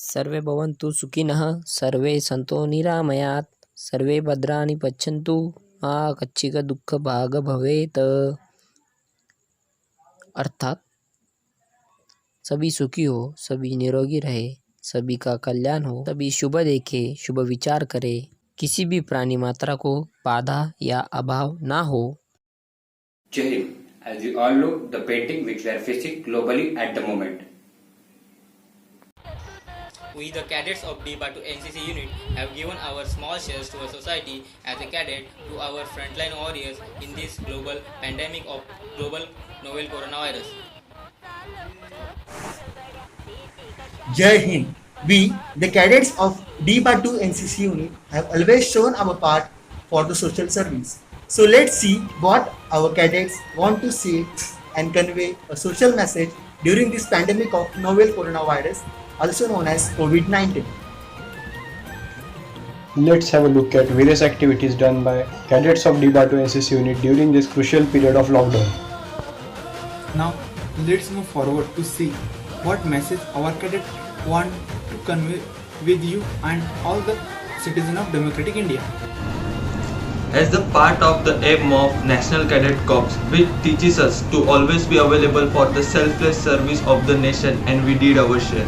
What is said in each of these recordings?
सर्वे भवन्तु सुखिनः, सर्वे सन्तु निरामयात्, सर्वे भद्राणि पश्यन्तु, मा कश्चित् दुःखभाग् भवेत्। अर्थात सभी सुखी हो, सभी निरोगी रहे, सभी का कल्याण हो, सभी शुभ देखे, शुभ विचार करे, किसी भी प्राणी मात्रा को बाधा या अभाव ना हो। Jai Hind. As you all know, the painting which we are facing globally at the moment. We, the cadets of D-Batu NCC unit, have given our small shares to our society as a cadet to our frontline warriors in this global pandemic of global novel coronavirus. Jai Hind. We, the cadets of D-Batu NCC unit, have always shown our part for the social service. So let's see what our cadets want to say and convey a social message during this pandemic of novel coronavirus, also known as COVID-19. Let's have a look at various activities done by cadets of D-Batu NCC unit during this crucial period of lockdown. Now, let's move forward to see what message our cadets want to convey with you and all the citizens of democratic India. As the part of the aim of National Cadet Corps, which teaches us to always be available for the selfless service of the nation, and we did our share.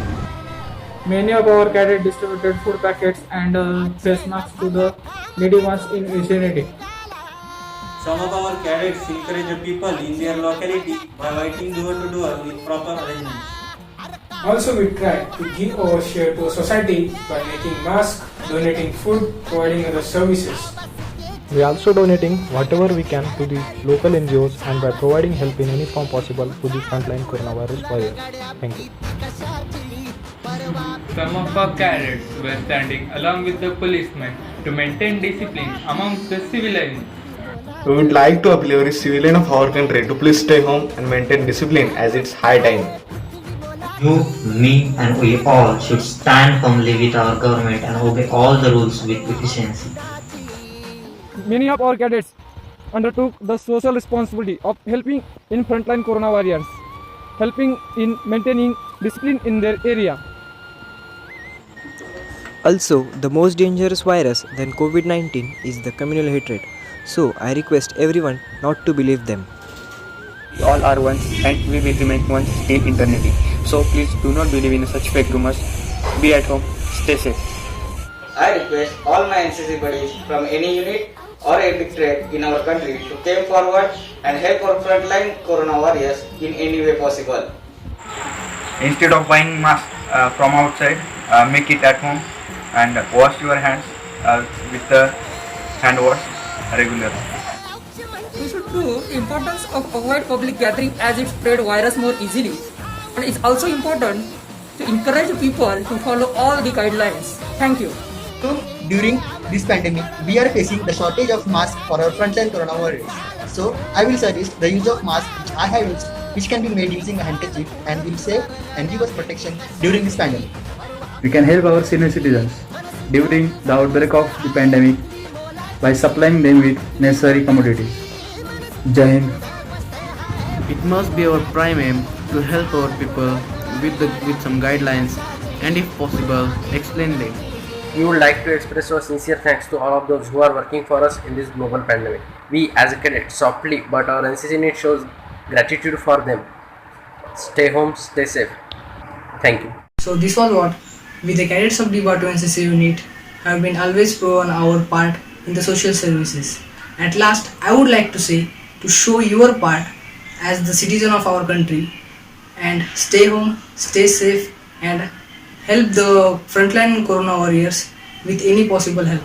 Many of our cadets distributed food packets and face masks to the needy ones in vicinity. Some of our cadets encourage the people in their locality by writing door to door with proper arrangements. Also, we try to give our share to society by making masks, donating food, providing other services. We are also donating whatever we can to the local NGOs and by providing help in any form possible to the frontline coronavirus warriors. Thank you. Some of our cadets were standing along with the policemen to maintain discipline amongst the civilians. We would like to appeal every civilian of our country to please stay home and maintain discipline as it's high time. You, me and we all should stand firmly with our government and obey all the rules with efficiency. Many of our cadets undertook the social responsibility of helping in frontline corona warriors, helping in maintaining discipline in their area. Also, the most dangerous virus than COVID-19 is the communal hatred. So, I request everyone not to believe them. We all are one and we will remain one in eternity. So, please do not believe in such fake rumors. Be at home, stay safe. I request all my NCC buddies from any unit or a victorate in our country to come forward and help our frontline corona warriors in any way possible. Instead of buying masks from outside, make it at home and wash your hands with the hand wash regularly. We should prove importance of avoid public gathering as it spread virus more easily. And it's also important to encourage people to follow all the guidelines. Thank you. So, during this pandemic, we are facing the shortage of masks for our frontline corona warriors. So, I will suggest the use of masks which I have used, which can be made using a handkerchief and will save and give us protection during this pandemic. We can help our senior citizens during the outbreak of the pandemic by supplying them with necessary commodities. Jai Hind. It must be our prime aim to help our people with some guidelines and if possible, explain them. We would like to express our sincere thanks to all of those who are working for us in this global pandemic. We as a cadet softly but our NCC unit shows gratitude for them. Stay home, stay safe. Thank you. So this was what we the cadets of D-Batu NCC unit have been always proven our part in the social services. At last, I would like to say to show your part as the citizen of our country and stay home, stay safe and help the frontline corona warriors with any possible help.